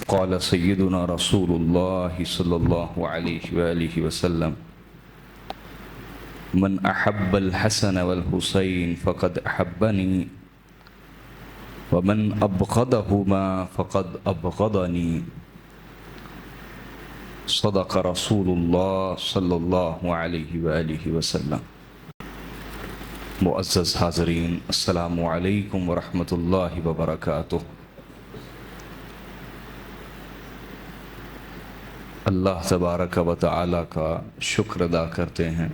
قال سيدنا رسول الله صلى الله عليه وآله وسلم من أحب الحسن والحسين فقد أحبني ومن أبغضهما فقد أبغضني صدق رسول الله صلی اللہ علیہ وآلہ وسلم۔ معزز حاضرین، السلام علیکم ورحمۃ اللہ وبرکاتہ۔ اللہ تبارک و تعالی کا شکر ادا کرتے ہیں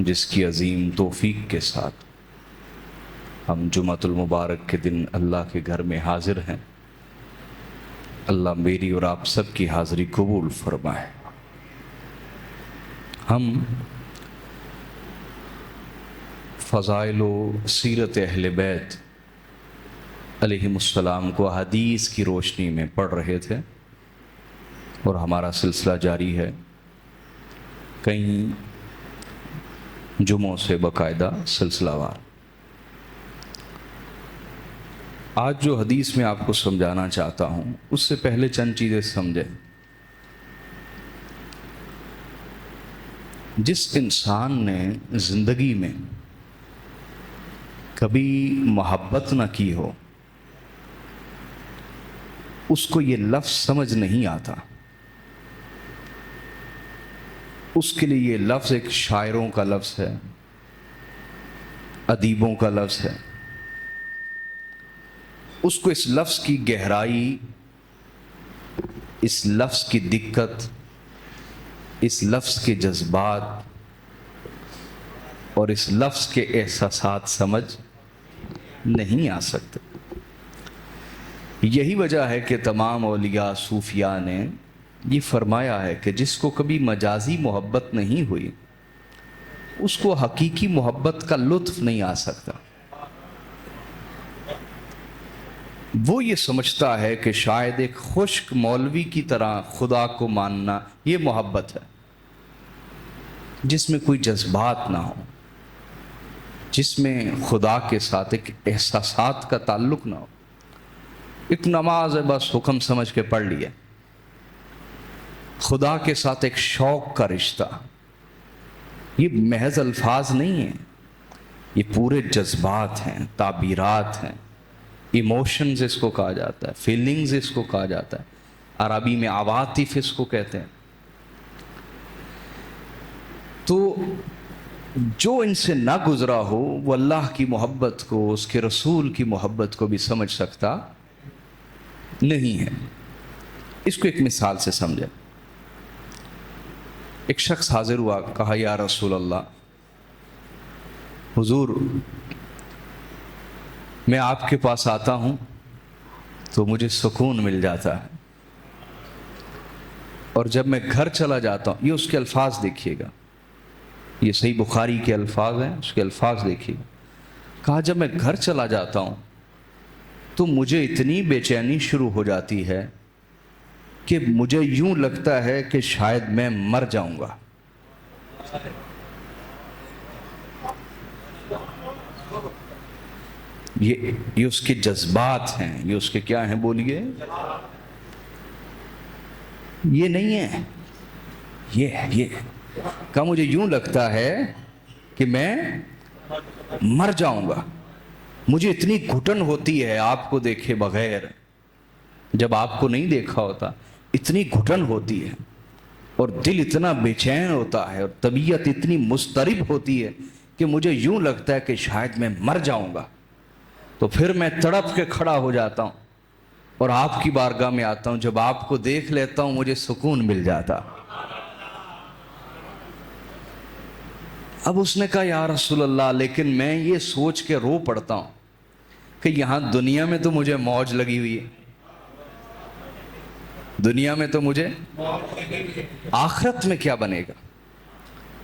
جس کی عظیم توفیق کے ساتھ ہم جمعۃ المبارک کے دن اللہ کے گھر میں حاضر ہیں۔ اللہ میری اور آپ سب کی حاضری قبول فرمائے۔ ہم فضائل و سیرت اہل بیت علیہم السلام کو حدیث کی روشنی میں پڑھ رہے تھے اور ہمارا سلسلہ جاری ہے کئی جمعوں سے باقاعدہ سلسلہ وار۔ آج جو حدیث میں آپ کو سمجھانا چاہتا ہوں اس سے پہلے چند چیزیں سمجھیں۔ جس انسان نے زندگی میں کبھی محبت نہ کی ہو اس کو یہ لفظ سمجھ نہیں آتا۔ اس کے لیے یہ لفظ ایک شاعروں کا لفظ ہے، ادیبوں کا لفظ ہے۔ اس کو اس لفظ کی گہرائی، اس لفظ کی دقت، اس لفظ کے جذبات اور اس لفظ کے احساسات سمجھ نہیں آ سکتے۔ یہی وجہ ہے کہ تمام اولیاء صوفیاء نے یہ فرمایا ہے کہ جس کو کبھی مجازی محبت نہیں ہوئی اس کو حقیقی محبت کا لطف نہیں آ سکتا۔ وہ یہ سمجھتا ہے کہ شاید ایک خشک مولوی کی طرح خدا کو ماننا یہ محبت ہے، جس میں کوئی جذبات نہ ہو، جس میں خدا کے ساتھ ایک احساسات کا تعلق نہ ہو۔ ایک نماز ہے، بس حکم سمجھ کے پڑھ لیا۔ خدا کے ساتھ ایک شوق کا رشتہ، یہ محض الفاظ نہیں ہیں، یہ پورے جذبات ہیں، تعبیرات ہیں، ایموشنز اس کو کہا جاتا ہے، فیلنگز اس کو کہا جاتا ہے، عربی میں عواطف اس کو کہتے ہیں۔ تو جو ان سے نہ گزرا ہو وہ اللہ کی محبت کو، اس کے رسول کی محبت کو بھی سمجھ سکتا نہیں ہے۔ اس کو ایک مثال سے سمجھیں۔ ایک شخص حاضر ہوا، کہا یا رسول اللہ، حضور میں آپ کے پاس آتا ہوں تو مجھے سکون مل جاتا ہے، اور جب میں گھر چلا جاتا ہوں، یہ اس کے الفاظ دیکھیے گا، یہ صحیح بخاری کے الفاظ ہیں، اس کے الفاظ دیکھیے گا۔ کہا جب میں گھر چلا جاتا ہوں تو مجھے اتنی بے چینی شروع ہو جاتی ہے کہ مجھے یوں لگتا ہے کہ شاید میں مر جاؤں گا۔ یہ اس کے جذبات ہیں، یہ اس کے کیا ہیں بولیے؟ یہ نہیں ہے، یہ کہ مجھے یوں لگتا ہے کہ میں مر جاؤں گا۔ مجھے اتنی گھٹن ہوتی ہے آپ کو دیکھے بغیر، جب آپ کو نہیں دیکھا ہوتا اتنی گھٹن ہوتی ہے، اور دل اتنا بے چین ہوتا ہے، اور طبیعت اتنی مضطرب ہوتی ہے کہ مجھے یوں لگتا ہے کہ شاید میں مر جاؤں گا۔ تو پھر میں تڑپ کے کھڑا ہو جاتا ہوں اور آپ کی بارگاہ میں آتا ہوں۔ جب آپ کو دیکھ لیتا ہوں مجھے سکون مل جاتا۔ اب اس نے کہا یا رسول اللہ، لیکن میں یہ سوچ کے رو پڑتا ہوں کہ یہاں دنیا میں تو مجھے موج لگی ہوئی ہے، دنیا میں تو مجھے، آخرت میں کیا بنے گا؟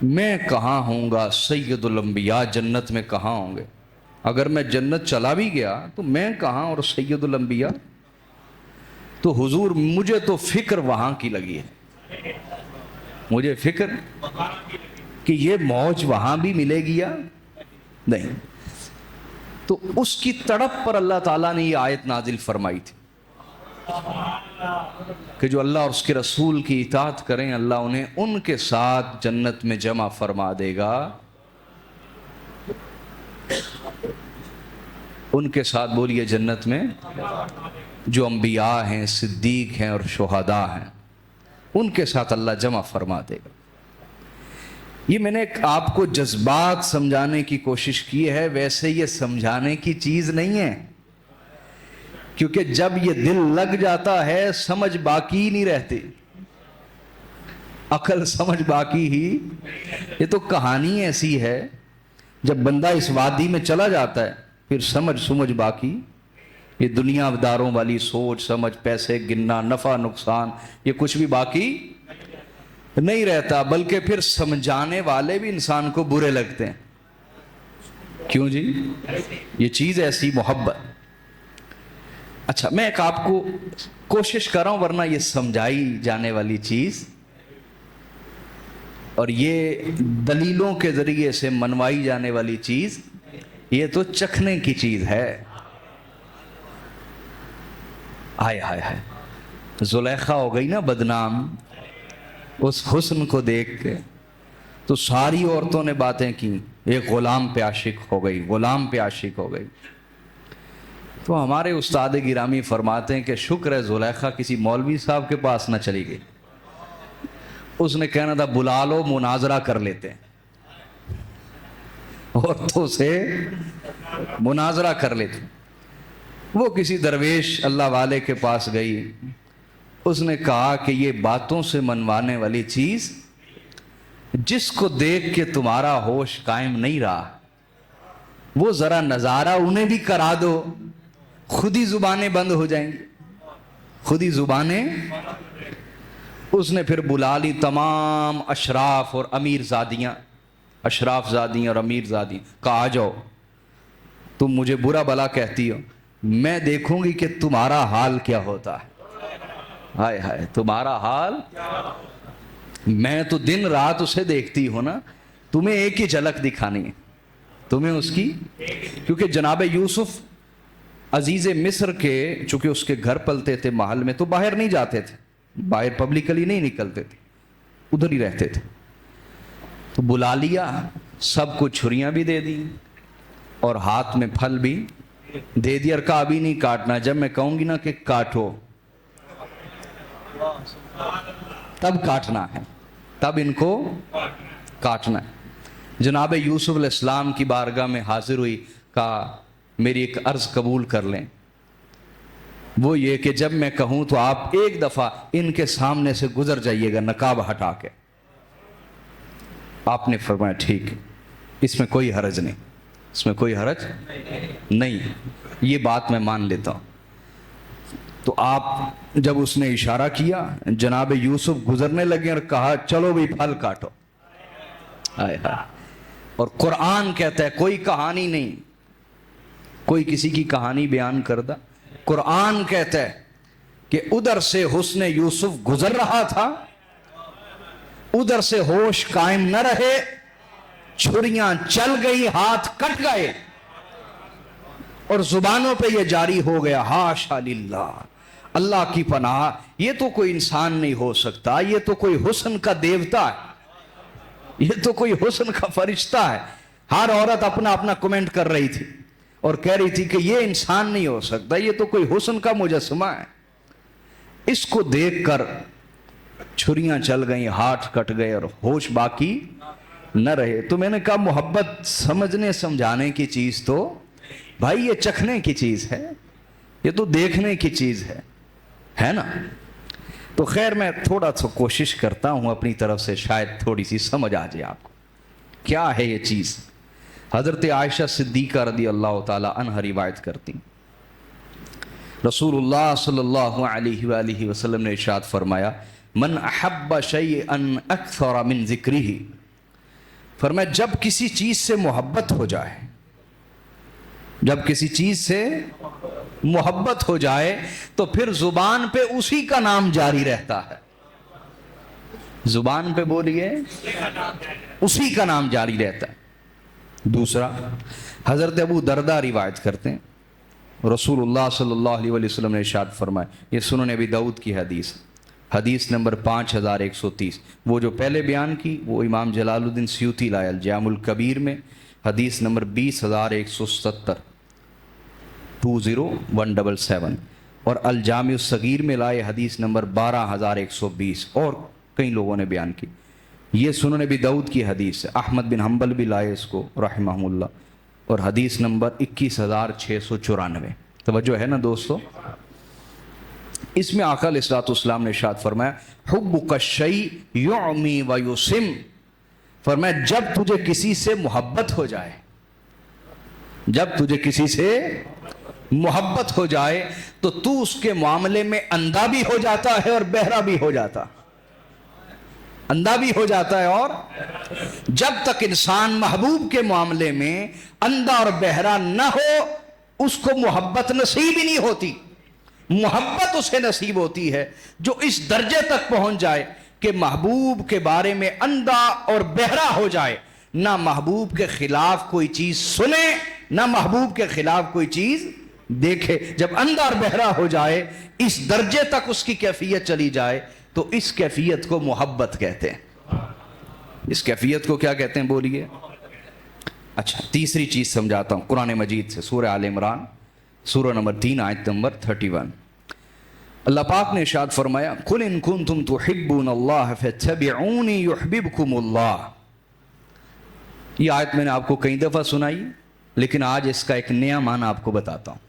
میں کہاں ہوں گا؟ سید الانبیاء جنت میں کہاں ہوں گے؟ اگر میں جنت چلا بھی گیا تو میں کہاں اور سید الانبیاء؟ تو حضور مجھے تو فکر وہاں کی لگی ہے، مجھے فکر کہ یہ موج وہاں بھی ملے گی یا نہیں۔ تو اس کی تڑپ پر اللہ تعالیٰ نے یہ آیت نازل فرمائی تھی کہ جو اللہ اور اس کے رسول کی اطاعت کریں اللہ انہیں ان کے ساتھ جنت میں جمع فرما دے گا، ان کے ساتھ بولیے جنت میں جو انبیاء ہیں، صدیق ہیں اور شہداء ہیں، ان کے ساتھ اللہ جمع فرما دے گا۔ یہ میں نے آپ کو جذبات سمجھانے کی کوشش کی ہے، ویسے یہ سمجھانے کی چیز نہیں ہے، کیونکہ جب یہ دل لگ جاتا ہے سمجھ باقی ہی نہیں رہتی، عقل سمجھ باقی ہی، یہ تو کہانی ایسی ہے، جب بندہ اس وادی میں چلا جاتا ہے پھر سمجھ باقی، یہ دنیا داروں والی سوچ سمجھ، پیسے گننا، نفع نقصان، یہ کچھ بھی باقی نہیں رہتا، بلکہ پھر سمجھانے والے بھی انسان کو برے لگتے ہیں۔ کیوں جی؟ یہ چیز ایسی محبت۔ اچھا میں ایک آپ کو کوشش کر رہا ہوں، ورنہ یہ سمجھائی جانے والی چیز اور یہ دلیلوں کے ذریعے سے منوائی جانے والی چیز، یہ تو چکھنے کی چیز ہے۔ ہائے ہائے ہائے، زلیخا ہو گئی نا بدنام اس حسن کو دیکھ کے، تو ساری عورتوں نے باتیں کی، ایک غلام پہ عاشق ہو گئی، غلام پہ عاشق ہو گئی۔ تو ہمارے استاد گرامی فرماتے ہیں کہ شکر ہے زلیخا کسی مولوی صاحب کے پاس نہ چلی گئی، اس نے کہنا تھا بلا لو مناظرہ کر لیتے ہیں، عورتوں سے مناظرہ کر لیتے ہیں۔ وہ کسی درویش اللہ والے کے پاس گئی، اس نے کہا کہ یہ باتوں سے منوانے والی چیز، جس کو دیکھ کے تمہارا ہوش قائم نہیں رہا وہ ذرا نظارہ انہیں بھی کرا دو، خود ہی زبانیں بند ہو جائیں گی، خود ہی زبانیں۔ اس نے پھر بلا لی تمام اشراف اور امیر زادیاں، اشراف زادیاں اور امیر زادیاں، کہا آ جاؤ، تم مجھے برا بلا کہتی ہو، میں دیکھوں گی کہ تمہارا حال کیا ہوتا ہے۔ ہائے ہائے، تمہارا حال، میں تو دن رات اسے دیکھتی ہوں نا، تمہیں ایک ہی جھلک دکھانی ہے تمہیں اس کی، کیونکہ جناب یوسف عزیز مصر کے چونکہ اس کے گھر پلتے تھے محل میں، تو باہر نہیں جاتے تھے، باہر پبلکلی نہیں نکلتے تھے، ادھر ہی رہتے تھے۔ تو بلا لیا، سب کو چھریاں بھی دے دی اور ہاتھ میں پھل بھی دے دیا، اور کہا ابھی نہیں کاٹنا، جب میں کہوں گی نا کہ کاٹو تب کاٹنا ہے، تب ان کو کاٹنا ہے۔ جناب یوسف علیہ السلام کی بارگاہ میں حاضر ہوئی، کہا میری ایک عرض قبول کر لیں، وہ یہ کہ جب میں کہوں تو آپ ایک دفعہ ان کے سامنے سے گزر جائیے گا نقاب ہٹا کے۔ آپ نے فرمایا ٹھیک، اس میں کوئی حرج نہیں، اس میں کوئی حرج نہیں، یہ بات میں مان لیتا ہوں۔ تو آپ جب اس نے اشارہ کیا، جناب یوسف گزرنے لگے اور کہا چلو بھی پھل کاٹو۔ آئے ہائے، اور قرآن کہتا ہے کوئی کہانی نہیں، کوئی کسی کی کہانی بیان کردہ، قرآن کہتا ہے کہ ادھر سے حسن یوسف گزر رہا تھا، ادھر سے ہوش قائم نہ رہے، چھریاں چل گئی، ہاتھ کٹ گئے، اور زبانوں پہ یہ جاری ہو گیا، ہاشا للہ، اللہ کی پناہ، یہ تو کوئی انسان نہیں ہو سکتا، یہ تو کوئی حسن کا دیوتا ہے، یہ تو کوئی حسن کا فرشتہ ہے۔ ہر عورت اپنا اپنا کمنٹ کر رہی تھی اور کہہ رہی تھی کہ یہ انسان نہیں ہو سکتا، یہ تو کوئی حسن کا مجسمہ ہے۔ اس کو دیکھ کر چھریاں چل گئیں، ہاتھ کٹ گئے اور ہوش باقی نہ رہے۔ تو میں نے کہا محبت سمجھنے سمجھانے کی چیز تو بھائی یہ چکھنے کی چیز ہے، یہ تو دیکھنے کی چیز ہے نا۔ تو خیر میں تھوڑا سا کوشش کرتا ہوں اپنی طرف سے، شاید تھوڑی سی سمجھ آ جائے آپ کو کیا ہے یہ چیز۔ حضرت عائشہ صدیقہ رضی اللہ تعالی عنہ روایت کرتی، رسول اللہ صلی اللہ علیہ وآلہ وسلم نے ارشاد فرمایا من احب شیئا اکثر من ذکرہ، فرمایا جب کسی چیز سے محبت ہو جائے، جب کسی چیز سے محبت ہو جائے تو پھر زبان پہ اسی کا نام جاری رہتا ہے، زبان پہ بولیے اسی کا نام جاری رہتا ہے۔ دوسرا، حضرت ابو دردہ روایت کرتے ہیں رسول اللہ صلی اللہ علیہ وسلم نے ارشاد فرمایا، یہ سنن ابی داؤد کی حدیث، حدیث نمبر 5130، وہ جو پہلے بیان کی وہ امام جلال الدین سیوطی لائے الجامع الکبیر میں، حدیث نمبر 20170 20177، اور الجامع الصغیر میں لائے حدیث نمبر 12120، اور کئی لوگوں نے بیان کی۔ یہ سنن ابی داؤد کی حدیث ہے، احمد بن حنبل بھی لائے اس کو رحمہ اللہ، اور حدیث نمبر 21694۔ توجہ ہے نا دوستو؟ اس میں آقا علیہ الصلوۃ والسلام نے ارشاد فرمایا، حبک الشیء یعمی و یسم، فرمایا جب تجھے کسی سے محبت ہو جائے، جب تجھے کسی سے محبت ہو جائے تو تو اس کے معاملے میں اندھا بھی ہو جاتا ہے اور بہرا بھی ہو جاتا، اندھا بھی ہو جاتا ہے۔ اور جب تک انسان محبوب کے معاملے میں اندھا اور بہرا نہ ہو اس کو محبت نصیب ہی نہیں ہوتی۔ محبت اسے نصیب ہوتی ہے جو اس درجے تک پہنچ جائے کہ محبوب کے بارے میں اندھا اور بہرا ہو جائے، نہ محبوب کے خلاف کوئی چیز سنے نہ محبوب کے خلاف کوئی چیز دیکھے۔ جب اندھا اور بہرا ہو جائے، اس درجے تک اس کی کیفیت چلی جائے تو اس کیفیت کو محبت کہتے ہیں۔ اس کیفیت کو کیا کہتے ہیں بولیے؟ اچھا، تیسری چیز سمجھاتا ہوں قرآن مجید سے، سورہ آل عمران سورہ نمبر 3 آیت نمبر 31۔ اللہ پاک نے ارشاد فرمایا، قُلْ إِن كُنتُمْ تُحِبُّونَ اللَّهَ فَاتَّبِعُونِي يُحْبِبْكُمُ اللَّهُ۔ یہ آیت میں نے آپ کو کئی دفعہ سنائی، لیکن آج اس کا ایک نیا معنی آپ کو بتاتا ہوں۔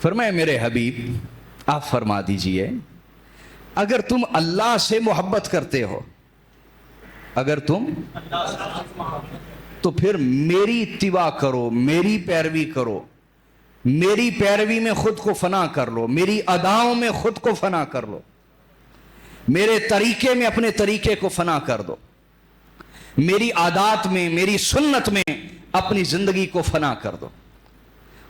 فرمایا میرے حبیب آپ فرما دیجئے، اگر تم اللہ سے محبت کرتے ہو، اگر تم تو پھر میری اتباع کرو، میری پیروی کرو، میری پیروی میں خود کو فنا کر لو، میری اداؤں میں خود کو فنا کر لو، میرے طریقے میں اپنے طریقے کو فنا کر دو، میری عادات میں میری سنت میں اپنی زندگی کو فنا کر دو،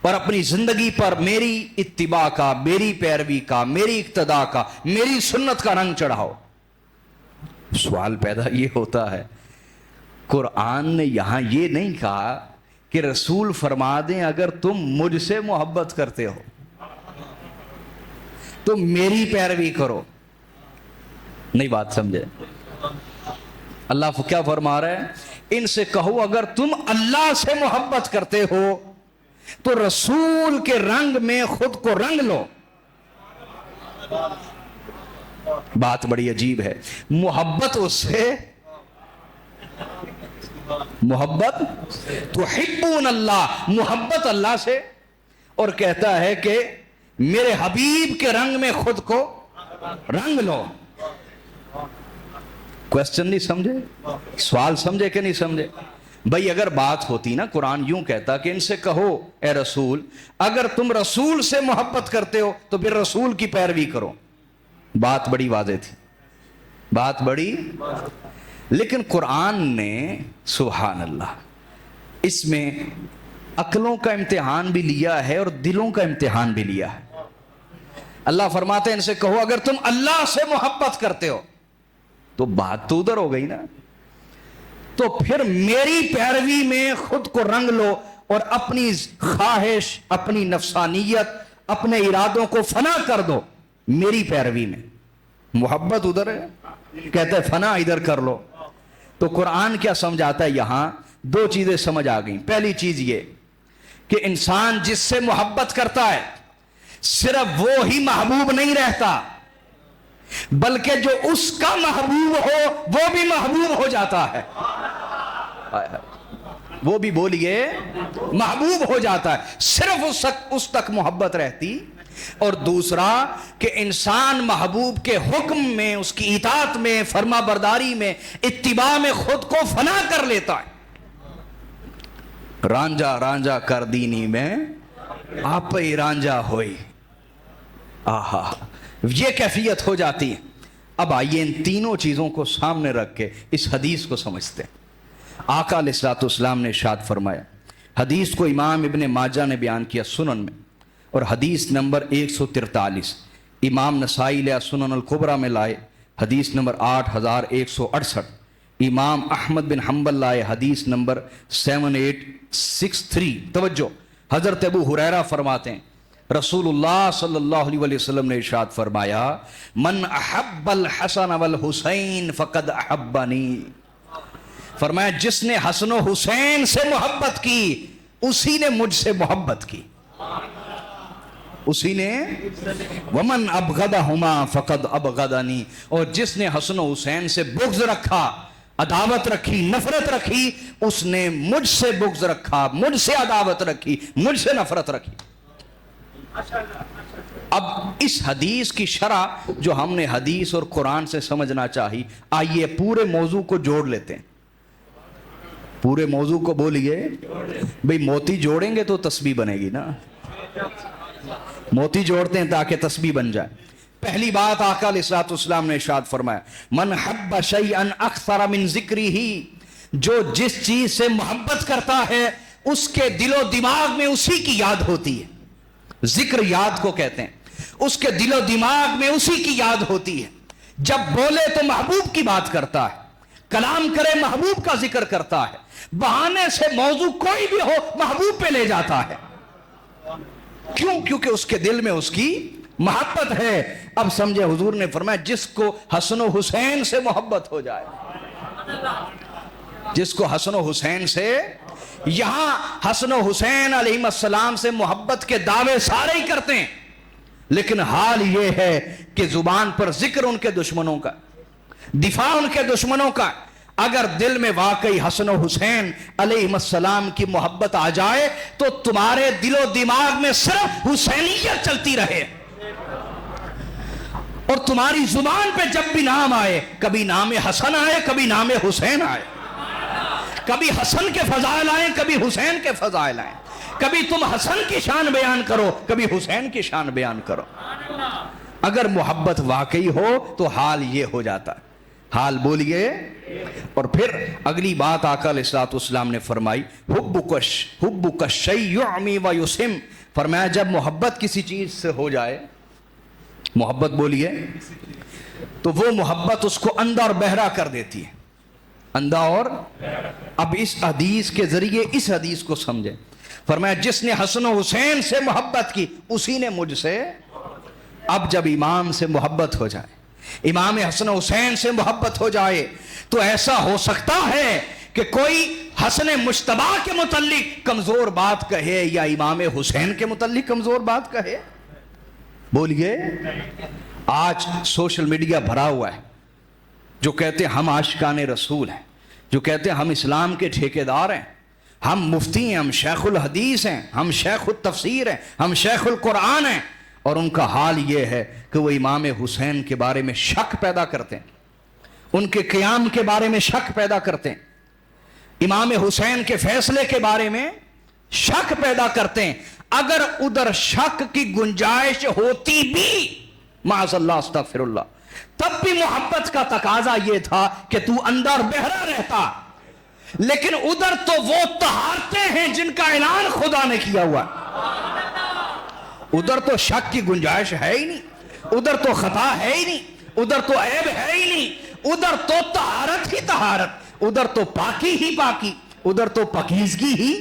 اور اپنی زندگی پر میری اتباع کا، میری پیروی کا، میری اقتداء کا، میری سنت کا رنگ چڑھاؤ۔ سوال پیدا یہ ہوتا ہے، قرآن نے یہاں یہ نہیں کہا کہ رسول فرما دیں اگر تم مجھ سے محبت کرتے ہو تو میری پیروی کرو، نہیں بات سمجھے؟ اللہ کیا فرما رہا ہے؟ ان سے کہو اگر تم اللہ سے محبت کرتے ہو تو رسول کے رنگ میں خود کو رنگ لو۔ بات بڑی عجیب ہے، محبت اس سے، محبت تحبون اللہ، محبت اللہ سے، اور کہتا ہے کہ میرے حبیب کے رنگ میں خود کو رنگ لو۔ کوسچن نہیں سمجھے؟ سوال سمجھے کہ نہیں سمجھے؟ بھئی اگر بات ہوتی نا، قرآن یوں کہتا کہ ان سے کہو اے رسول اگر تم رسول سے محبت کرتے ہو تو پھر رسول کی پیروی کرو، بات بڑی واضح تھی، بات بڑی، لیکن قرآن نے سبحان اللہ اس میں عقلوں کا امتحان بھی لیا ہے اور دلوں کا امتحان بھی لیا ہے۔ اللہ فرماتے ہیں ان سے کہو اگر تم اللہ سے محبت کرتے ہو، تو بات تو ادھر ہو گئی نا، تو پھر میری پیروی میں خود کو رنگ لو اور اپنی خواہش، اپنی نفسانیت، اپنے ارادوں کو فنا کر دو میری پیروی میں۔ محبت ادھر ہے، کہتا ہے فنا ادھر کر لو۔ تو قرآن کیا سمجھاتا ہے؟ یہاں دو چیزیں سمجھ آ گئیں۔ پہلی چیز یہ کہ انسان جس سے محبت کرتا ہے صرف وہ ہی محبوب نہیں رہتا، بلکہ جو اس کا محبوب ہو وہ بھی محبوب ہو جاتا ہے، وہ بھی بولیے محبوب ہو جاتا ہے، صرف اس تک محبت رہتی۔ اور دوسرا کہ انسان محبوب کے حکم میں، اس کی اطاعت میں، فرما برداری میں، اتباع میں خود کو فنا کر لیتا ہے۔ رانجا رانجا کر دینی میں آپ ہی رانجا ہوئی، آہا، یہ کیفیت ہو جاتی ہے۔ اب آئیے ان تینوں چیزوں کو سامنے رکھ کے اس حدیث کو سمجھتے ہیں۔ آقا علیہ الصلوۃ والسلام نے ارشاد فرمایا، حدیث کو امام ابن ماجہ نے بیان کیا سنن میں، اور حدیث نمبر 143 امام نسائی لیا سنن الکبریٰ میں لائے، حدیث نمبر 8168، امام احمد بن حنبل لائے حدیث نمبر 7863۔ توجہ، حضرت ابو ہریرہ فرماتے ہیں رسول اللہ صلی اللہ علیہ وسلم نے ارشاد فرمایا من احب الحسن والحسین فقد احبنی، فرمایا جس نے حسن و حسین سے محبت کی اسی نے مجھ سے محبت کی، اسی نے ومن ابغضہما فقد ابغضنی، اور جس نے حسن و حسین سے بغض رکھا، عداوت رکھی، نفرت رکھی، اس نے مجھ سے بغض رکھا، مجھ سے عداوت رکھی، مجھ سے نفرت رکھی۔ اب اس حدیث کی شرح جو ہم نے حدیث اور قرآن سے سمجھنا چاہی، آئیے پورے موضوع کو جوڑ لیتے ہیں۔ پورے موضوع کو بولیے بھئی، موتی جوڑیں گے تو تسبیح بنے گی نا، موتی جوڑتے ہیں تاکہ تسبیح بن جائے۔ پہلی بات آقا علیہ الصلوۃ والسلام نے ارشاد فرمایا من حب شیئا اکثر من ذکرہ، جو جس چیز سے محبت کرتا ہے اس کے دل و دماغ میں اسی کی یاد ہوتی ہے، ذکر یاد کو کہتے ہیں، اس کے دل و دماغ میں اسی کی یاد ہوتی ہے، جب بولے تو محبوب کی بات کرتا ہے، کلام کرے محبوب کا ذکر کرتا ہے، بہانے سے موضوع کوئی بھی ہو محبوب پہ لے جاتا ہے۔ کیوں؟ کیونکہ اس کے دل میں اس کی محبت ہے۔ اب سمجھے، حضور نے فرمایا جس کو حسن و حسین سے محبت ہو جائے، جس کو حسن و حسین سے، یہاں حسن و حسین علیہ السلام سے محبت کے دعوے سارے ہی کرتے ہیں، لیکن حال یہ ہے کہ زبان پر ذکر ان کے دشمنوں کا، دفاع ان کے دشمنوں کا۔ اگر دل میں واقعی حسن و حسین علیہ السلام کی محبت آ جائے تو تمہارے دل و دماغ میں صرف حسینیت چلتی رہے، اور تمہاری زبان پہ جب بھی نام آئے، کبھی نام حسن آئے، کبھی نام حسین آئے، کبھی حسن کے فضائل آئیں، کبھی حسین کے فضائل آئیں، کبھی تم حسن کی شان بیان کرو، کبھی حسین کی شان بیان کرو۔ اگر محبت واقعی ہو تو حال یہ ہو جاتا ہے۔ حال بولیے۔ اور پھر اگلی بات آقا علیہ الصلوۃ والسلام نے فرمائی حبک الشیء یعمی ویسم، فرمایا جب محبت کسی چیز سے ہو جائے، محبت بولیے، تو وہ محبت اس کو اندھا اور بہرا کر دیتی ہے، اندھا اور۔ اب اس حدیث کے ذریعے اس حدیث کو سمجھیں، فرمایا جس نے حسن و حسین سے محبت کی اسی نے مجھ سے۔ اب جب امام سے محبت ہو جائے، امام حسن و حسین سے محبت ہو جائے، تو ایسا ہو سکتا ہے کہ کوئی حسن مجتبی کے متعلق کمزور بات کہے یا امام حسین کے متعلق کمزور بات کہے؟ بولیے۔ آج سوشل میڈیا بھرا ہوا ہے، جو کہتے ہیں ہم عاشقان رسول ہیں، جو کہتے ہیں ہم اسلام کے ٹھیکیدار ہیں، ہم مفتی ہیں، ہم شیخ الحدیث ہیں، ہم شیخ التفسیر ہیں، ہم شیخ القرآن ہیں، اور ان کا حال یہ ہے کہ وہ امام حسین کے بارے میں شک پیدا کرتے ہیں، ان کے قیام کے بارے میں شک پیدا کرتے ہیں، امام حسین کے فیصلے کے بارے میں شک پیدا کرتے ہیں۔ اگر ادھر شک کی گنجائش ہوتی بھی، معاذ اللہ استغفر اللہ، تب بھی محبت کا تقاضا یہ تھا کہ تو اندر بہرا رہتا، لیکن ادھر تو وہ طہارتیں ہیں جن کا اعلان خدا نے کیا ہوا، ادھر تو شک کی گنجائش ہے ہی نہیں، ادھر تو خطا ہے ہی نہیں، ادھر تو عیب ہے ہی نہیں، ادھر تو طہارت ہی طہارت، ادھر تو پاکی ہی پاکی، ادھر تو پاکیزگی ہی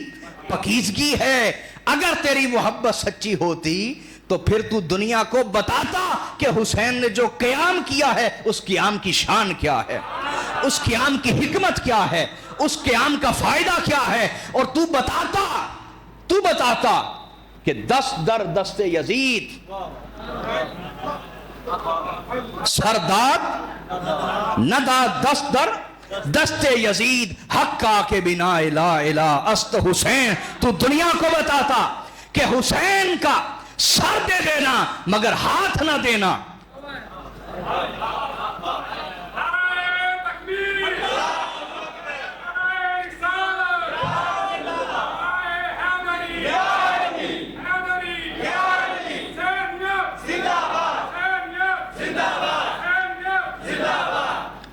پاکیزگی ہے۔ اگر تیری محبت سچی ہوتی تو پھر تو دنیا کو بتاتا کہ حسین نے جو قیام کیا ہے اس قیام کی شان کیا ہے، اس قیام کی حکمت کیا ہے، اس قیام کا فائدہ کیا ہے، اور تو بتاتا کہ دست در دست یزید سرداد نہ داد دست در دست یزید، حق کا کے بنا لا الہ است حسین۔ تو دنیا کو بتاتا کہ حسین کا سر دے دینا مگر ہاتھ نہ دینا۔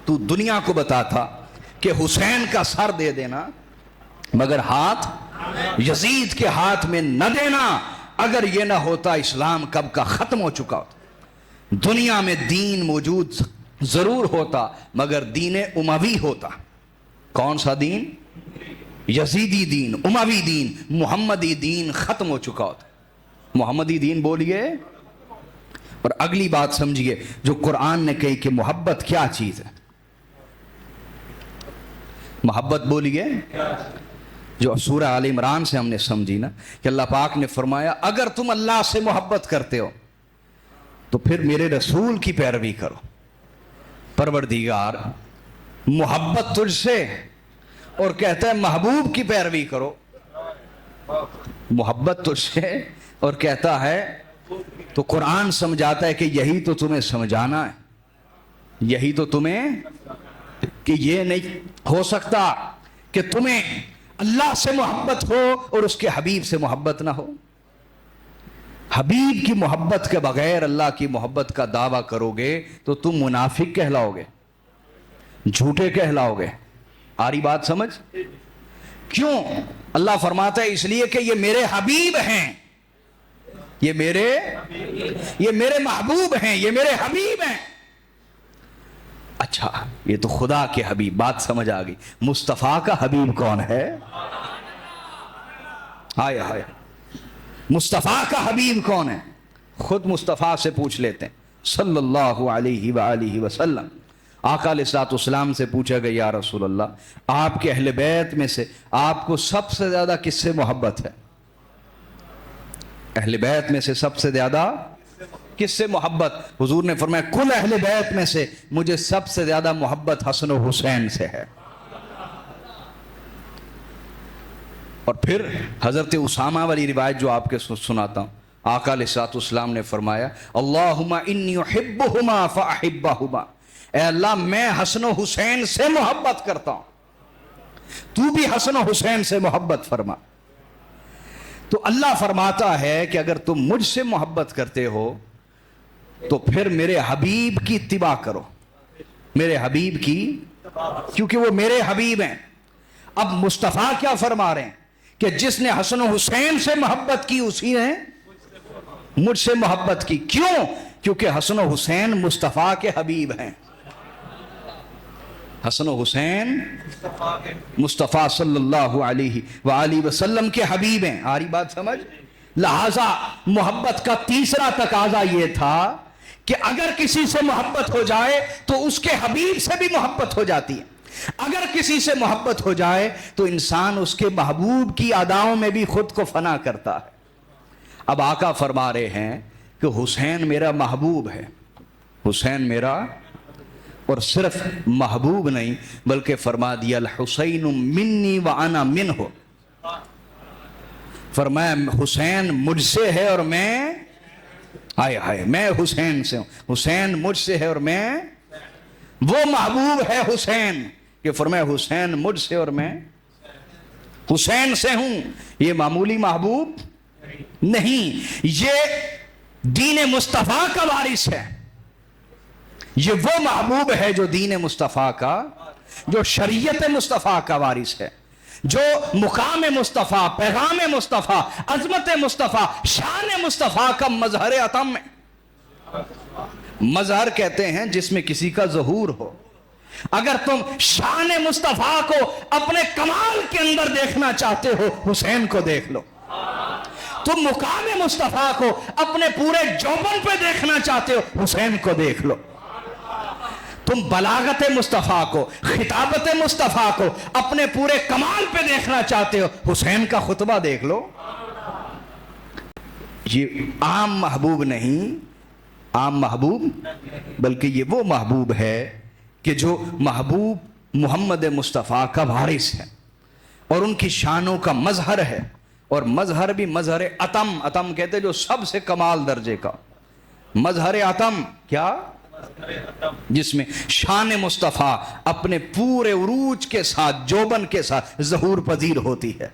تو دنیا کو بتاتا کہ حسین کا سر دے دینا مگر ہاتھ یزید کے ہاتھ میں نہ دینا۔ اگر یہ نہ ہوتا اسلام کب کا ختم ہو چکا ہوتا، دنیا میں دین موجود ضرور ہوتا مگر دین اموی ہوتا۔ کون سا دین؟ یزیدی دین، اموی دین، محمدی دین ختم ہو چکا ہوتا. محمدی دین بولیے اور اگلی بات سمجھیے جو قرآن نے کہی کہ محبت کیا چیز ہے. محبت بولیے جو سورہ آل عمران سے ہم نے سمجھی نا کہ اللہ پاک نے فرمایا اگر تم اللہ سے محبت کرتے ہو تو پھر میرے رسول کی پیروی کرو. پروردگار محبت تجھ سے اور کہتا ہے محبوب کی پیروی کرو. محبت تجھ سے اور کہتا ہے تو قرآن سمجھاتا ہے کہ یہی تو تمہیں سمجھانا ہے, یہی تو تمہیں, کہ یہ نہیں ہو سکتا کہ تمہیں اللہ سے محبت ہو اور اس کے حبیب سے محبت نہ ہو. حبیب کی محبت کے بغیر اللہ کی محبت کا دعویٰ کرو گے تو تم منافق کہلاؤ گے, جھوٹے کہلاؤ گے. آ رہی بات سمجھ؟ کیوں؟ اللہ فرماتا ہے اس لیے کہ یہ میرے حبیب ہیں, یہ میرے محبوب ہیں, یہ میرے حبیب ہیں. اچھا یہ تو خدا کے حبیب, بات سمجھ آ گئی. مصطفیٰ کا حبیب کون ہے؟ ہائے ہائے, مصطفیٰ کا حبیب کون ہے؟ خود مصطفیٰ سے پوچھ لیتے ہیں صلی اللہ علیہ وآلہ وسلم. آقا علیہ الصلوۃ والسلام سے پوچھا گیا یا رسول اللہ آپ کے اہل بیت میں سے آپ کو سب سے زیادہ کس سے محبت ہے؟ اہل بیت میں سے سب سے زیادہ کس سے محبت؟ حضور نے فرمایا کل اہل بیت میں سے مجھے سب سے زیادہ محبت حسن و حسین سے ہے. اور پھر حضرت اسامہ والی روایت جو آپ کے سناتا ہوں, آقا علیہ الصلوۃ والسلام نے فرمایا اللہم انی احبہما فاحبہما, اے اللہ میں حسن و حسین سے محبت کرتا ہوں, تو بھی حسن و حسین سے محبت فرما. تو اللہ فرماتا ہے کہ اگر تم مجھ سے محبت کرتے ہو تو پھر میرے حبیب کی اتباع کرو, میرے حبیب کی, کیونکہ وہ میرے حبیب ہیں. اب مصطفیٰ کیا فرما رہے ہیں کہ جس نے حسن و حسین سے محبت کی اسی نے مجھ سے محبت کی. کیوں؟ کیونکہ حسن و حسین مصطفیٰ کے حبیب ہیں. حسن و حسین مصطفیٰ صلی اللہ علیہ وآلہ وسلم کے حبیب ہیں. آ رہی بات سمجھ؟ لہذا محبت کا تیسرا تقاضا یہ تھا کہ اگر کسی سے محبت ہو جائے تو اس کے حبیب سے بھی محبت ہو جاتی ہے. اگر کسی سے محبت ہو جائے تو انسان اس کے محبوب کی اداؤں میں بھی خود کو فنا کرتا ہے. اب آقا فرما رہے ہیں کہ حسین میرا محبوب ہے, حسین میرا, اور صرف محبوب نہیں بلکہ فرما دیا الحسین منی وانا منہ, فرمایا حسین مجھ سے ہے اور میں, ہائے ہائے, میں حسین سے ہوں, حسین مجھ سے ہے اور میں, وہ محبوب ہے حسین کہ فرمایا حسین مجھ سے اور میں حسین سے ہوں. یہ معمولی محبوب نہیں, یہ دین مصطفیٰ کا وارث ہے, یہ وہ محبوب ہے جو دین مصطفیٰ کا, جو شریعت مصطفیٰ کا وارث ہے, جو مقام مصطفیٰ, پیغام مصطفیٰ, عظمت مصطفیٰ, شان مصطفیٰ کا مظہر اتم ہے. مظہر کہتے ہیں جس میں کسی کا ظہور ہو. اگر تم شان مصطفیٰ کو اپنے کمال کے اندر دیکھنا چاہتے ہو حسین کو دیکھ لو. تم مقام مصطفیٰ کو اپنے پورے جوبن پہ دیکھنا چاہتے ہو حسین کو دیکھ لو. تم بلاغت مصطفیٰ کو, خطابت مصطفیٰ کو اپنے پورے کمال پہ دیکھنا چاہتے ہو حسین کا خطبہ دیکھ لو. یہ عام محبوب نہیں, عام محبوب, بلکہ یہ وہ محبوب ہے کہ جو محبوب محمد مصطفیٰ کا وارث ہے اور ان کی شانوں کا مظہر ہے. اور مظہر بھی مظہر اتم, اتم کہتے جو سب سے کمال درجے کا مظہر اتم, کیا؟ جس میں شان مصطفیٰ اپنے پورے عروج کے ساتھ, جوبن کے ساتھ ظہور پذیر ہوتی ہے.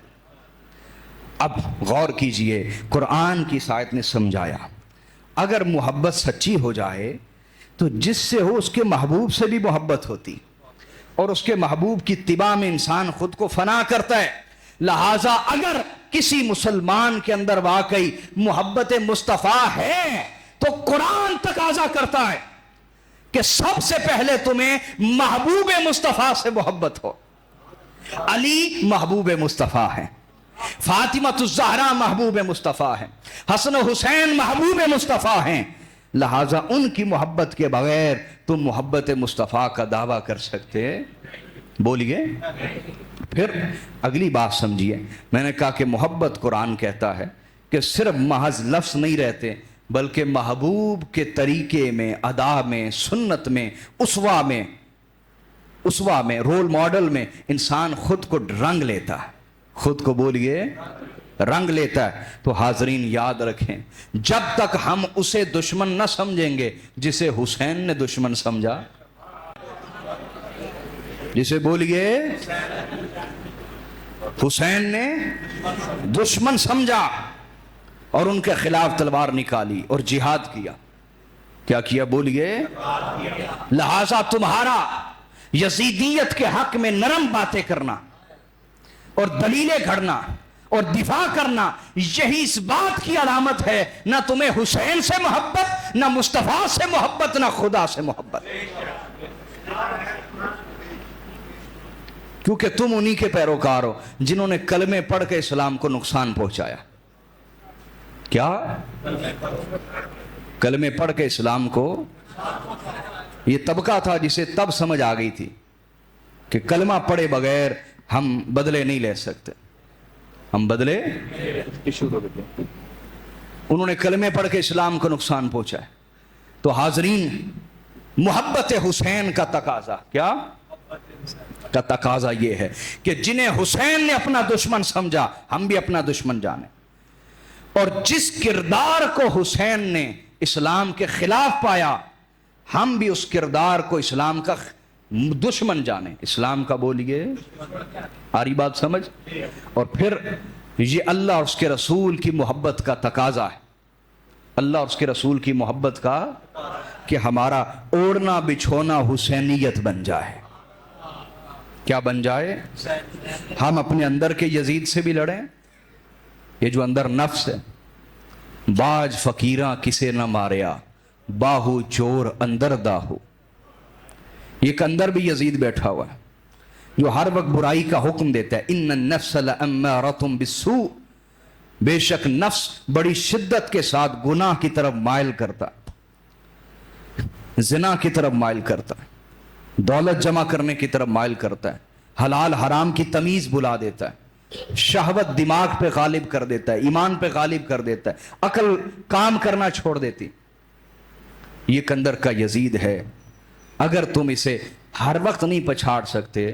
اب غور کیجئے, قرآن کی اس آیت نے سمجھایا اگر محبت سچی ہو جائے تو جس سے ہو اس کے محبوب سے بھی محبت ہوتی, اور اس کے محبوب کی اتباع میں انسان خود کو فنا کرتا ہے. لہٰذا اگر کسی مسلمان کے اندر واقعی محبت مصطفیٰ ہے تو قرآن تقاضا کرتا ہے کہ سب سے پہلے تمہیں محبوب مصطفیٰ سے محبت ہو. علی محبوب مصطفیٰ ہیں، فاطمۃ الزہرا محبوب مصطفیٰ ہیں، حسن و حسین محبوب مصطفیٰ ہیں، لہٰذا ان کی محبت کے بغیر تم محبت مصطفیٰ کا دعویٰ کر سکتے بولیے؟ پھر اگلی بات سمجھیے، میں نے کہا کہ محبت قرآن کہتا ہے کہ صرف محض لفظ نہیں رہتے، بلکہ محبوب کے طریقے میں، ادا میں، سنت میں، اسوہ میں، رول ماڈل میں انسان خود کو رنگ لیتا ہے، خود کو بولیے رنگ لیتا ہے۔ تو حاضرین یاد رکھیں، جب تک ہم اسے دشمن نہ سمجھیں گے جسے حسین نے دشمن سمجھا، جسے بولیے حسین نے دشمن سمجھا اور ان کے خلاف تلوار نکالی اور جہاد کیا، کیا کیا بولیے؟ لہذا تمہارا یزیدیت کے حق میں نرم باتیں کرنا اور دلیلیں گھڑنا اور دفاع کرنا، یہی اس بات کی علامت ہے نہ تمہیں حسین سے محبت، نہ مصطفیٰ سے محبت، نہ خدا سے محبت، کیونکہ تم انہی کے پیروکار ہو جنہوں نے کلمے پڑھ کے اسلام کو نقصان پہنچایا۔ کیا؟ کلمے پڑھ کے اسلام کو، یہ طبقہ تھا جسے تب سمجھ آ گئی تھی کہ کلمہ پڑھے بغیر ہم بدلے نہیں لے سکتے، ہم بدلے، انہوں نے کلمے پڑھ کے اسلام کو نقصان پہنچا ہے۔ تو حاضرین، محبت حسین کا تقاضا کیا؟ کا تقاضا یہ ہے کہ جنہیں حسین نے اپنا دشمن سمجھا، ہم بھی اپنا دشمن جانیں، اور جس کردار کو حسین نے اسلام کے خلاف پایا، ہم بھی اس کردار کو اسلام کا دشمن جانیں۔ اسلام کا بولیے، آ رہی بات سمجھ؟ اور پھر یہ اللہ اور اس کے رسول کی محبت کا تقاضا ہے، اللہ اور اس کے رسول کی محبت کا، کہ ہمارا اوڑھنا بچھونا حسینیت بن جائے۔ کیا بن جائے؟ ہم اپنے اندر کے یزید سے بھی لڑیں، یہ جو اندر نفس ہے، باج فقیراں کسے نہ ماریا، باہو چور اندر داہو، ایک اندر بھی یزید بیٹھا ہوا ہے جو ہر وقت برائی کا حکم دیتا ہے۔ ان النفس لامارۃ بالسوء، بے شک نفس بڑی شدت کے ساتھ گناہ کی طرف مائل کرتا ہے، زنا کی طرف مائل کرتا ہے، دولت جمع کرنے کی طرف مائل کرتا ہے، حلال حرام کی تمیز بلا دیتا ہے، شہوت دماغ پہ غالب کر دیتا ہے، ایمان پہ غالب کر دیتا ہے، عقل کام کرنا چھوڑ دیتی۔ یہ اندر کا یزید ہے، اگر تم اسے ہر وقت نہیں پچھاڑ سکتے،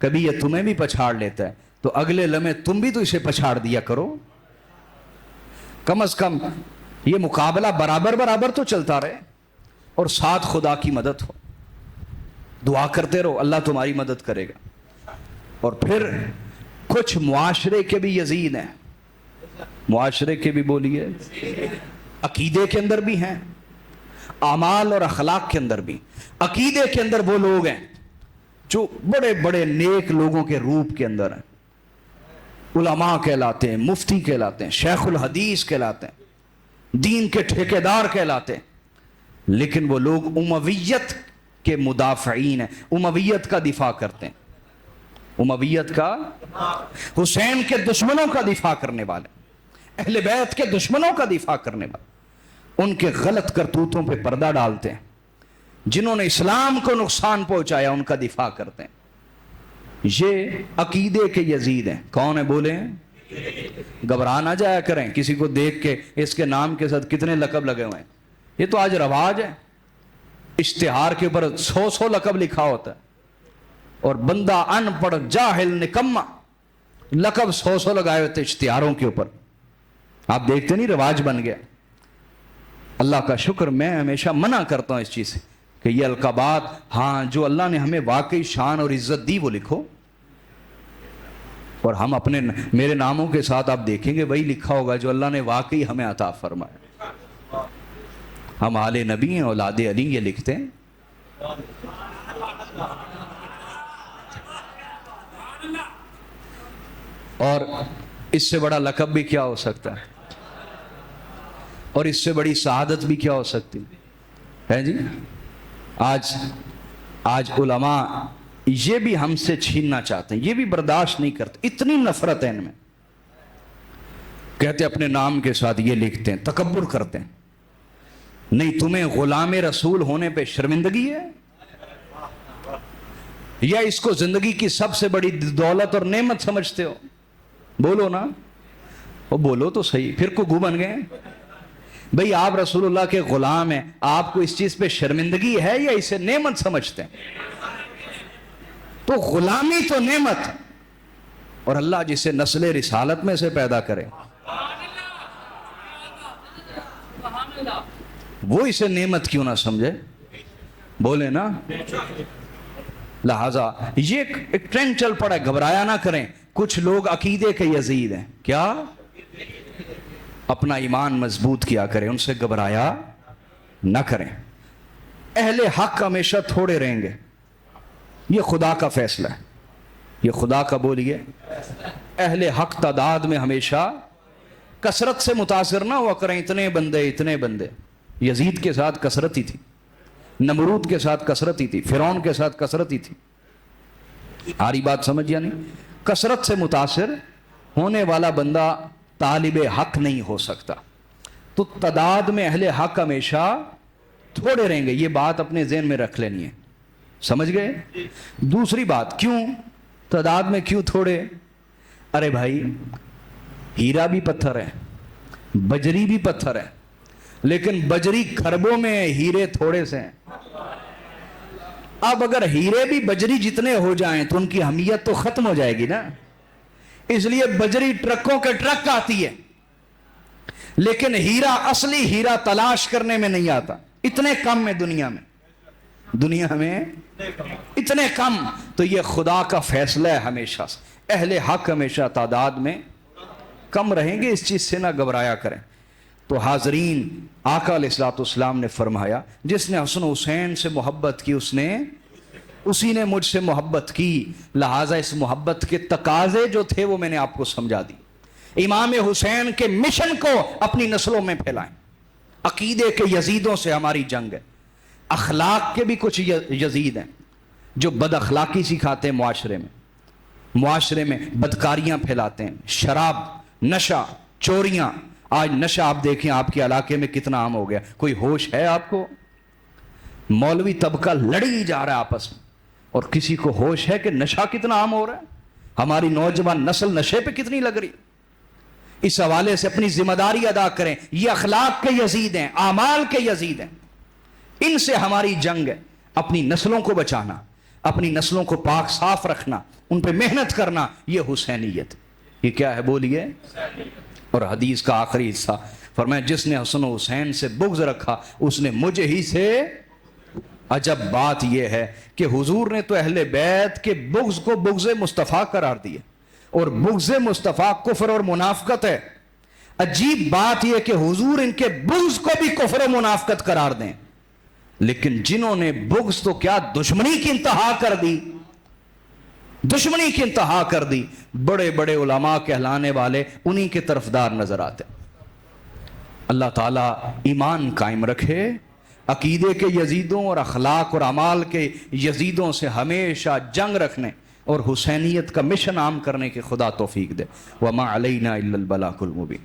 کبھی یہ تمہیں بھی پچھاڑ لیتا ہے، تو اگلے لمحے تم بھی تو اسے پچھاڑ دیا کرو، کم از کم یہ مقابلہ برابر برابر تو چلتا رہے، اور ساتھ خدا کی مدد ہو، دعا کرتے رہو، اللہ تمہاری مدد کرے گا۔ اور پھر کچھ معاشرے کے بھی یزید ہیں، معاشرے کے بھی بولیے، عقیدے کے اندر بھی ہیں، اعمال اور اخلاق کے اندر بھی۔ عقیدے کے اندر وہ لوگ ہیں جو بڑے بڑے نیک لوگوں کے روپ کے اندر ہیں، علماء کہلاتے ہیں، مفتی کہلاتے ہیں، شیخ الحدیث کہلاتے ہیں، دین کے ٹھیکیدار کہلاتے ہیں، لیکن وہ لوگ امویت کے مدافعین ہیں، امویت کا دفاع کرتے ہیں، امویت کا، حسین کے دشمنوں کا دفاع کرنے والے، اہل بیت کے دشمنوں کا دفاع کرنے والے، ان کے غلط کرتوتوں پہ پردہ ڈالتے ہیں، جنہوں نے اسلام کو نقصان پہنچایا ان کا دفاع کرتے ہیں۔ یہ عقیدے کے یزید ہیں۔ کون ہیں بولیں؟ گھبرا نہ جایا کریں کسی کو دیکھ کے، اس کے نام کے ساتھ کتنے لقب لگے ہوئے ہیں، یہ تو آج رواج ہے، اشتہار کے اوپر 100 لقب لکھا ہوتا ہے، اور بندہ ان پڑھ جاہل نکما لقب 100 لگائے ہوتے اشتہاروں کے اوپر، آپ دیکھتے نہیں، رواج بن گیا۔ اللہ کا شکر، میں ہمیشہ منع کرتا ہوں اس چیز سے کہ یہ القابات، ہاں جو اللہ نے ہمیں واقعی شان اور عزت دی وہ لکھو، اور ہم اپنے میرے ناموں کے ساتھ آپ دیکھیں گے وہی لکھا ہوگا جو اللہ نے واقعی ہمیں عطا فرمایا۔ ہم آل نبی ہیں، اولاد علی، یہ لکھتے ہیں۔ اور اس سے بڑا لقب بھی کیا ہو سکتا ہے، اور اس سے بڑی سعادت بھی کیا ہو سکتی ہے جی؟ آج علماء یہ بھی ہم سے چھیننا چاہتے ہیں, یہ بھی برداشت نہیں کرتے, اتنی نفرت ہے ان میں. کہتے اپنے نام کے ساتھ یہ لکھتے ہیں, تکبر کرتے ہیں. نہیں, تمہیں غلام رسول ہونے پہ شرمندگی ہے یا اس کو زندگی کی سب سے بڑی دولت اور نعمت سمجھتے ہو؟ بولو نا, وہ بولو تو صحیح. پھر کو گو بن گئے. بھئی آپ رسول اللہ کے غلام ہیں, آپ کو اس چیز پہ شرمندگی ہے یا اسے نعمت سمجھتے ہیں؟ تو غلامی تو نعمت, اور اللہ جسے نسل رسالت میں سے پیدا کرے وہ اسے نعمت کیوں نہ سمجھے؟ بولے نا. لہذا یہ ایک ٹرینڈ چل پڑا ہے, گھبرایا نہ کریں. کچھ لوگ عقیدے کے یزید ہیں, کیا اپنا ایمان مضبوط کیا کریں, ان سے گھبرایا نہ کریں. اہل حق ہمیشہ تھوڑے رہیں گے, یہ خدا کا فیصلہ ہے, یہ خدا کا بولیے. اہل حق تعداد میں ہمیشہ کثرت سے متاثر نہ ہوا کریں. اتنے بندے اتنے بندے, یزید کے ساتھ کثرت ہی تھی, نمرود کے ساتھ کثرت ہی تھی, فرعون کے ساتھ کثرت ہی تھی. آری بات سمجھ یا نہیں؟ کثرت سے متاثر ہونے والا بندہ طالب حق نہیں ہو سکتا. تو تعداد میں اہل حق ہمیشہ تھوڑے رہیں گے, یہ بات اپنے ذہن میں رکھ لینی ہے. سمجھ گئے؟ دوسری بات, کیوں تعداد میں کیوں تھوڑے؟ ارے بھائی, ہیرا بھی پتھر ہے, بجری بھی پتھر ہے, لیکن بجری کھربوں میں, ہیرے تھوڑے سے ہیں. اب اگر ہیرے بھی بجری جتنے ہو جائیں تو ان کی اہمیت تو ختم ہو جائے گی نا. اس لیے بجری ٹرکوں کے ٹرک آتی ہے, لیکن ہیرا, اصلی ہیرا تلاش کرنے میں نہیں آتا. اتنے کم ہے دنیا میں اتنے کم. تو یہ خدا کا فیصلہ ہے ہمیشہ سے. اہل حق ہمیشہ تعداد میں کم رہیں گے, اس چیز سے نہ گھبرایا کریں. تو حاضرین, آقا علیہ الصلوۃ والسلام نے فرمایا, جس نے حسن حسین سے محبت کی اسی نے مجھ سے محبت کی. لہٰذا اس محبت کے تقاضے جو تھے وہ میں نے آپ کو سمجھا دی. امام حسین کے مشن کو اپنی نسلوں میں پھیلائیں. عقیدے کے یزیدوں سے ہماری جنگ ہے. اخلاق کے بھی کچھ یزید ہیں جو بد اخلاقی سکھاتے ہیں معاشرے میں بدکاریاں پھیلاتے ہیں. شراب, نشہ, چوریاں. آج نشہ آپ دیکھیں آپ کے علاقے میں کتنا عام ہو گیا. کوئی ہوش ہے آپ کو؟ مولوی طبقہ لڑی جا رہا ہے آپس میں, اور کسی کو ہوش ہے کہ نشہ کتنا عام ہو رہا ہے؟ ہماری نوجوان نسل نشے پہ کتنی لگ رہی. اس حوالے سے اپنی ذمہ داری ادا کریں. یہ اخلاق کے یزید ہیں, اعمال کے یزید ہیں, ان سے ہماری جنگ ہے. اپنی نسلوں کو بچانا, اپنی نسلوں کو پاک صاف رکھنا, ان پہ محنت کرنا, یہ حسینیت. یہ کیا ہے بولیے؟ اور حدیث کا آخری حصہ فرمایا, جس نے حسن و حسین سے بغض رکھا اس نے مجھے ہی سے. عجب بات یہ ہے کہ حضور نے تو اہل بیت کے بغض کو بغض مصطفیٰ قرار دیا, اور بغض مصطفیٰ کفر اور منافقت ہے. عجیب بات یہ کہ حضور ان کے بغض کو بھی کفر و منافقت قرار دیں, لیکن جنہوں نے بغض تو کیا دشمنی کی انتہا کر دی, دشمنی کی انتہا کر دی. بڑے بڑے علماء کہلانے والے انہی کے طرفدار نظر آتے. اللہ تعالیٰ ایمان قائم رکھے, عقیدے کے یزیدوں اور اخلاق اور اعمال کے یزیدوں سے ہمیشہ جنگ رکھنے اور حسینیت کا مشن عام کرنے کے خدا توفیق دے. وما علینا الا البلاغ المبین.